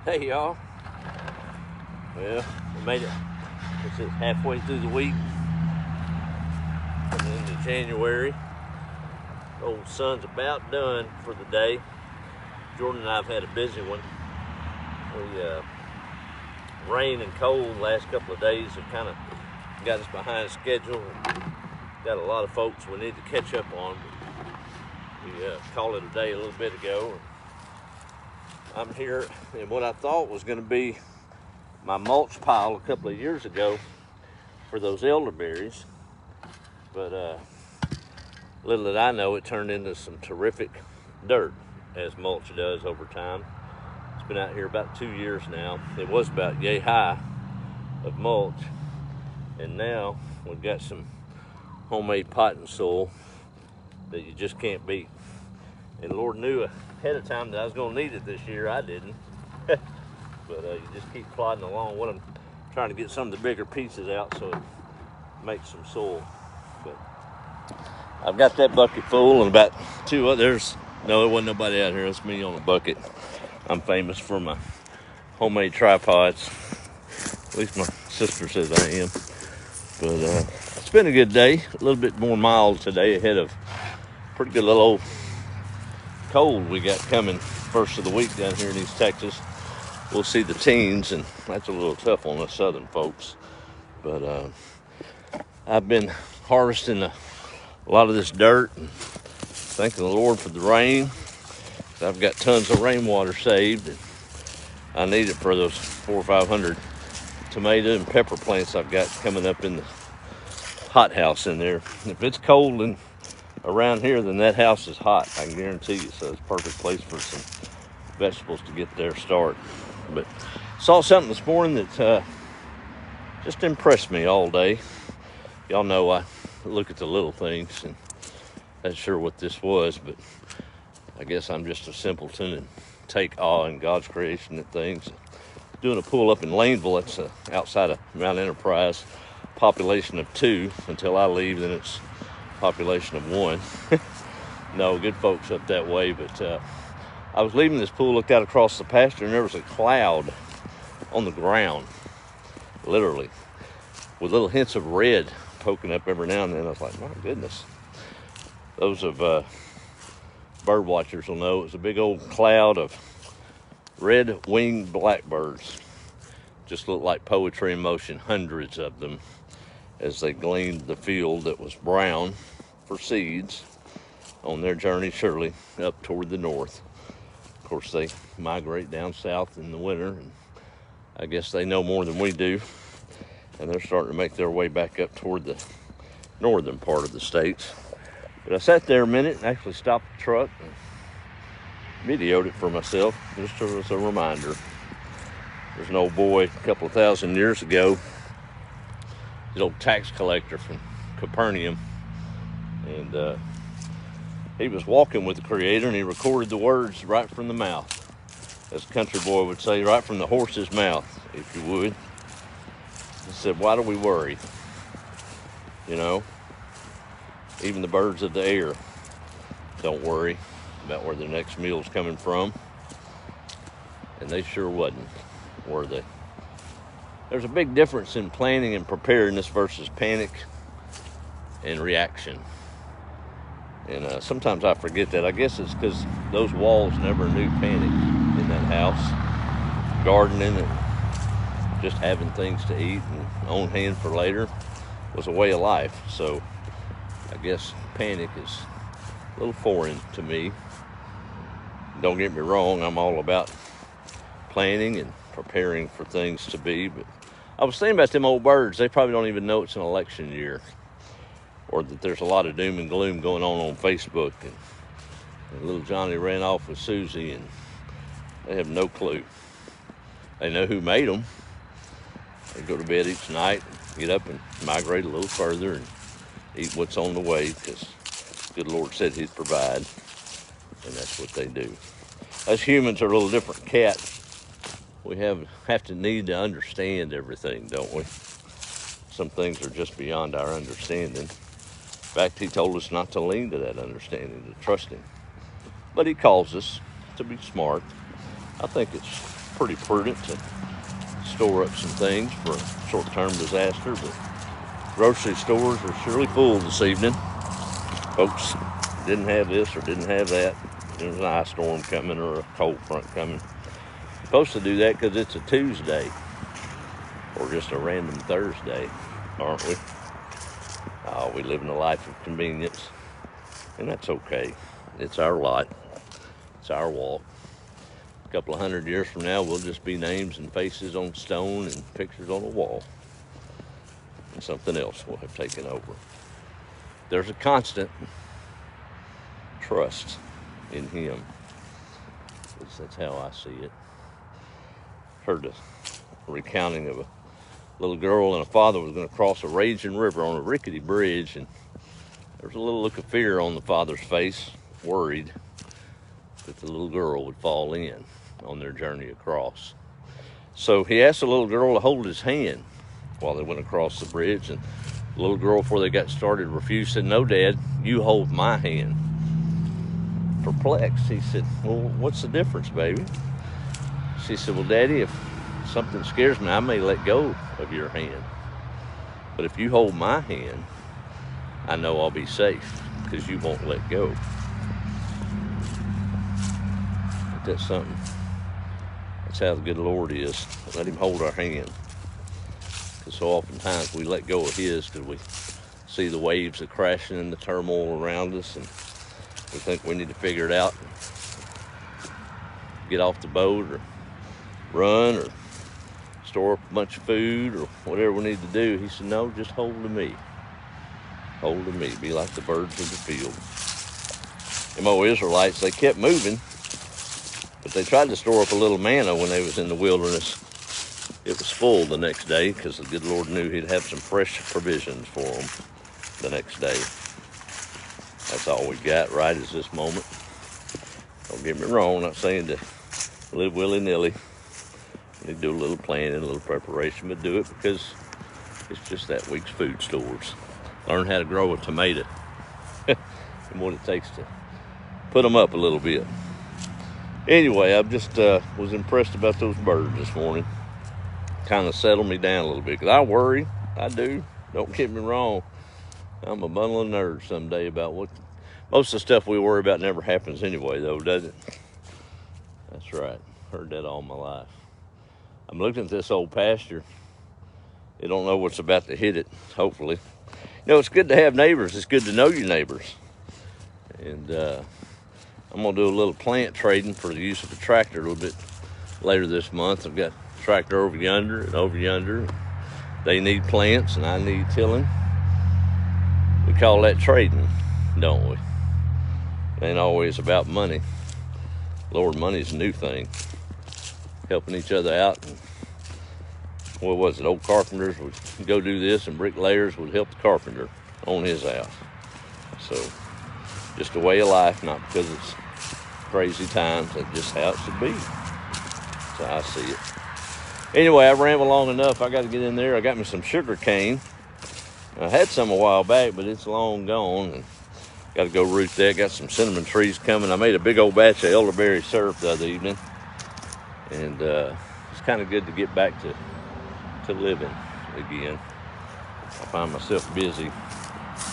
Hey y'all. Well, we made it. This is halfway through the week. Coming into January. Old sun's about done for the day. Jordan and I have had a busy one. Rain and cold the last couple of days have kind of got us behind schedule. Got a lot of folks we need to catch up on. We called it a day a little bit ago. I'm here in what I thought was going to be my mulch pile a couple of years ago for those elderberries, but little did I know it turned into some terrific dirt, as mulch does over time. It's been out here about 2 years now. It was about yay high of mulch, and now we've got some homemade potting soil that you just can't beat. And Lord knew ahead of time that I was going to need it this year. I didn't. But you just keep plodding along. What I'm trying to get some of the bigger pieces out so it makes some soil. But I've got that bucket full and about two others. No, there wasn't nobody out here. It's me on the bucket. I'm famous for my homemade tripods. At least my sister says I am. But it's been a good day. A little bit more mild today ahead of pretty good little old cold we got coming first of the week down here in East Texas. We'll see the teens, and that's a little tough on us southern folks. But I've been harvesting a lot of this dirt and thanking the Lord for the rain. I've got tons of rainwater saved, and I need it for those 400 or 500 tomato and pepper plants I've got coming up in the hothouse in there. If it's cold and around here, then that house is hot, I can guarantee you. So it's a perfect place for some vegetables to get their start. But saw something this morning that just impressed me all day. Y'all know I look at the little things, and not sure what this was, but I guess I'm just a simpleton and take awe in God's creation and things. Doing a pull up in Laneville, that's outside of Mount Enterprise, population of 2 until I leave, then it's population of 1. No, good folks up that way. But I was leaving this pool, looked out across the pasture, and there was a cloud on the ground, literally, with little hints of red poking up every now and then. I was like, my goodness. Those of bird watchers will know it was a big old cloud of red-winged blackbirds. Just looked like poetry in motion, hundreds of them, as they gleaned the field that was brown for seeds on their journey, surely, up toward the north. Of course, they migrate down south in the winter, and I guess they know more than we do, and they're starting to make their way back up toward the northern part of the states. But I sat there a minute and actually stopped the truck and videoed it for myself, just as a reminder. There's an old boy a couple of thousand years ago, an old tax collector from Capernaum, and he was walking with the Creator, and he recorded the words right from the mouth, as a country boy would say, right from the horse's mouth, if you would. He said, why do we worry? You know, even the birds of the air don't worry about where their next meal's coming from, and they sure wasn't, were they? There's a big difference in planning and preparedness versus panic and reaction. And sometimes I forget that. I guess it's because those walls never knew panic in that house. Gardening and just having things to eat and on hand for later was a way of life. So I guess panic is a little foreign to me. Don't get me wrong, I'm all about planning and preparing for things to be, but I was thinking about them old birds. They probably don't even know it's an election year, or that there's a lot of doom and gloom going on Facebook, and little Johnny ran off with Susie, and they have no clue. They know who made them. They go to bed each night, get up and migrate a little further and eat what's on the way, because good Lord said he'd provide, and that's what they do. Us humans are a little different cat. We have to need to understand everything, don't we? Some things are just beyond our understanding. In fact, he told us not to lean to that understanding, to trust him. But he calls us to be smart. I think it's pretty prudent to store up some things for a short-term disaster, but grocery stores are surely full this evening. Folks didn't have this or didn't have that. There's an ice storm coming or a cold front coming. Supposed to do that because it's a Tuesday or just a random Thursday, aren't we? Oh, we live in a life of convenience, and that's okay. It's our lot. It's our walk. A couple of 100 years from now, we'll just be names and faces on stone and pictures on a wall. And something else will have taken over. There's a constant trust in him. That's how I see it. Heard a recounting of a little girl and a father was going to cross a raging river on a rickety bridge, and there was a little look of fear on the father's face, worried that the little girl would fall in on their journey across. So he asked the little girl to hold his hand while they went across the bridge, and the little girl, before they got started, refused, said, "No, Dad, you hold my hand." Perplexed, he said, "Well, what's the difference, baby?" She said, "Well, Daddy, if something scares me, I may let go of your hand. But if you hold my hand, I know I'll be safe because you won't let go." But that's something. That's how the good Lord is. Let him hold our hand. Because so oftentimes we let go of his because we see the waves are crashing and the turmoil around us, and we think we need to figure it out and get off the boat or run or store up a bunch of food or whatever we need to do. He said, "No, just hold to me. Hold to me. Be like the birds of the field." Them old Israelites, they kept moving, but they tried to store up a little manna when they was in the wilderness. It was full the next day because the good Lord knew he'd have some fresh provisions for them the next day. That's all we got right is this moment. Don't get me wrong, I'm not saying to live willy-nilly. You need to do a little planning, a little preparation, but do it because it's just that week's food stores. Learn how to grow a tomato and what it takes to put them up a little bit. Anyway, I just was impressed about those birds this morning. Kind of settled me down a little bit because I worry. I do. Don't get me wrong. I'm a bundle of nerves someday about what most of the stuff we worry about never happens anyway, though, does it? That's right. Heard that all my life. I'm looking at this old pasture. They don't know what's about to hit it, hopefully. You know, it's good to have neighbors. It's good to know your neighbors. And I'm going to do a little plant trading for the use of a tractor a little bit later this month. I've got a tractor over yonder and over yonder. They need plants and I need tilling. We call that trading, don't we? It ain't always about money. Lord, money's a new thing. Helping each other out. And what was it? Old carpenters would go do this, and bricklayers would help the carpenter on his house. So, just a way of life, not because it's crazy times. That's just how it should be. That's how I see it. Anyway, I rambled long enough. I got to get in there. I got me some sugar cane. I had some a while back, but it's long gone. And got to go root that. Got some cinnamon trees coming. I made a big old batch of elderberry syrup the other evening. And it's kind of good to get back to living again. I find myself busy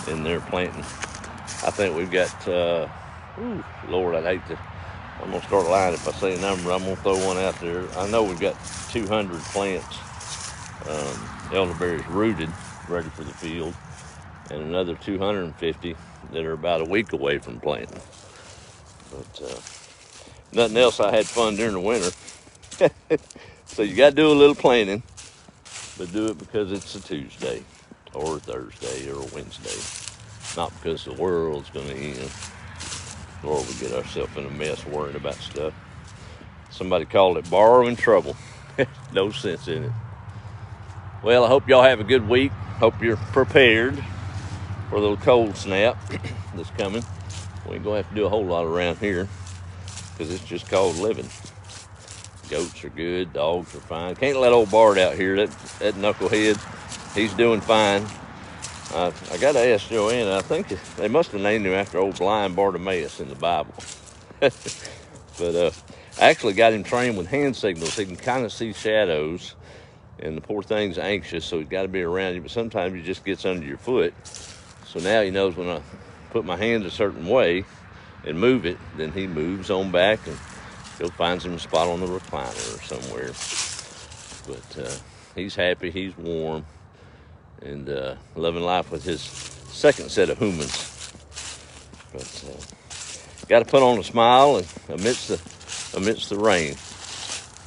in there planting. I think we've got, Lord, I'd hate to, I'm going to start lying if I say a number. I'm going to throw one out there. I know we've got 200 plants, elderberries rooted, ready for the field, and another 250 that are about a week away from planting. But nothing else. I had fun during the winter. So you got to do a little planning, but do it because it's a Tuesday or a Thursday or a Wednesday, not because the world's going to end or we get ourselves in a mess worrying about stuff. Somebody called it borrowing trouble. No sense in it. Well, I hope y'all have a good week. Hope you're prepared for a little cold snap that's coming. We ain't going to have to do a whole lot around here because it's just called living. Goats are good. Dogs are fine. Can't let old Bart out here. That knucklehead, he's doing fine. I got to ask Joanna. I think they must have named him after old blind Bartimaeus in the Bible. But I actually got him trained with hand signals. He can kind of see shadows, and the poor thing's anxious, so he's got to be around you, but sometimes he just gets under your foot. So now he knows when I put my hands a certain way and move it, then he moves on back and he'll find some spot on the recliner or somewhere. But he's happy, he's warm, and loving life with his second set of humans. But got to put on a smile and amidst the rain.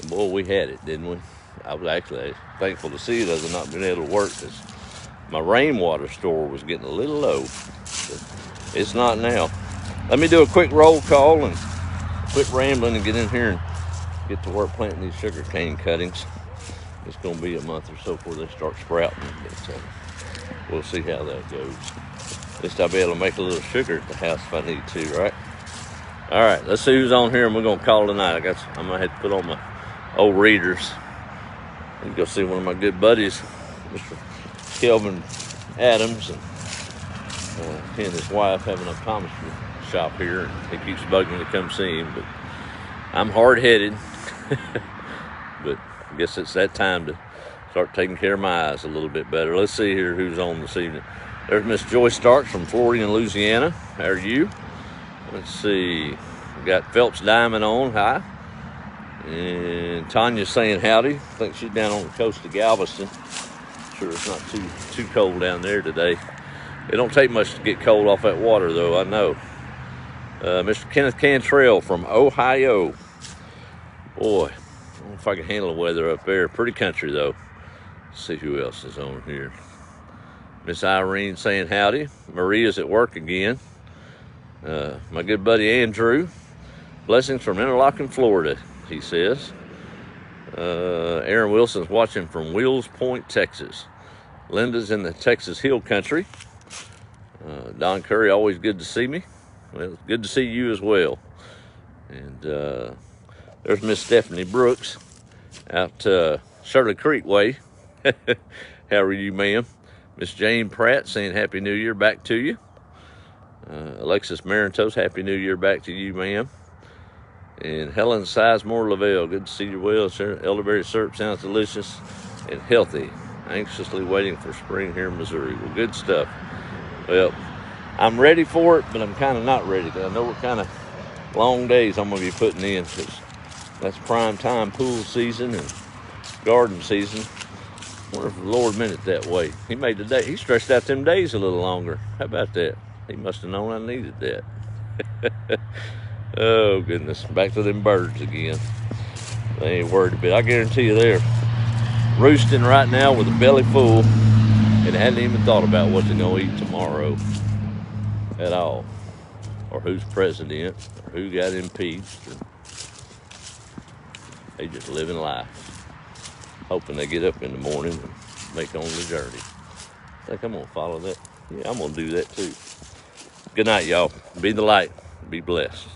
And boy, we had it, didn't we? I was actually thankful to see it as I've not been able to work, because my rainwater store was getting a little low. But it's not now. Let me do a quick roll call and quit rambling and get in here and get to work planting these sugar cane cuttings. It's going to be a month or so before they start sprouting, but we'll see how that goes. At least I'll be able to make a little sugar at the house if I need to, right? All right, let's see who's on here, and we're going to call it a night. I'm going to have to put on my old readers and go see one of my good buddies, Mr. Kelvin Adams, and he and his wife have an optometry shop here, and he keeps bugging me to come see him, but I'm hard-headed. But I guess it's that time to start taking care of my eyes a little bit better. Let's see here who's on this evening. There's Miss Joyce Starks from Floridian, Louisiana. How are you? Let's see. We got Phelps Diamond on. Hi. And Tanya's saying howdy. I think she's down on the coast of Galveston. Sure it's not too cold down there today. It don't take much to get cold off that water, though, I know. Mr. Kenneth Cantrell from Ohio. Boy, I don't know if I can handle the weather up there. Pretty country, though. Let's see who else is on here. Miss Irene saying howdy. Maria's at work again. My good buddy Andrew. Blessings from Interlochen, Florida, he says. Aaron Wilson's watching from Wills Point, Texas. Linda's in the Texas Hill Country. Don Curry, always good to see me. Well, it's good to see you as well. And there's Miss Stephanie Brooks out Shirley Creek way. How are you, ma'am? Miss Jane Pratt saying Happy New Year back to you. Alexis Marintos, Happy New Year back to you, ma'am. And Helen Sizemore Lavelle, good to see you well. Elderberry syrup sounds delicious and healthy. Anxiously waiting for spring here in Missouri. Well, good stuff. Well, I'm ready for it, but I'm kind of not ready, because I know what kind of long days I'm going to be putting in, because that's prime time pool season and garden season. I wonder if the Lord meant it that way. He stretched out them days a little longer. How about that? He must have known I needed that. Oh, goodness. Back to them birds again. They ain't worried a bit. I guarantee you they're roosting right now with a belly full and hadn't even thought about what they're going to eat tomorrow at all, or who's president, or who got impeached. They just living life, hoping they get up in the morning and make on the journey. I think I'm going to follow that. Yeah, I'm going to do that too. Good night, y'all. Be the light. Be blessed.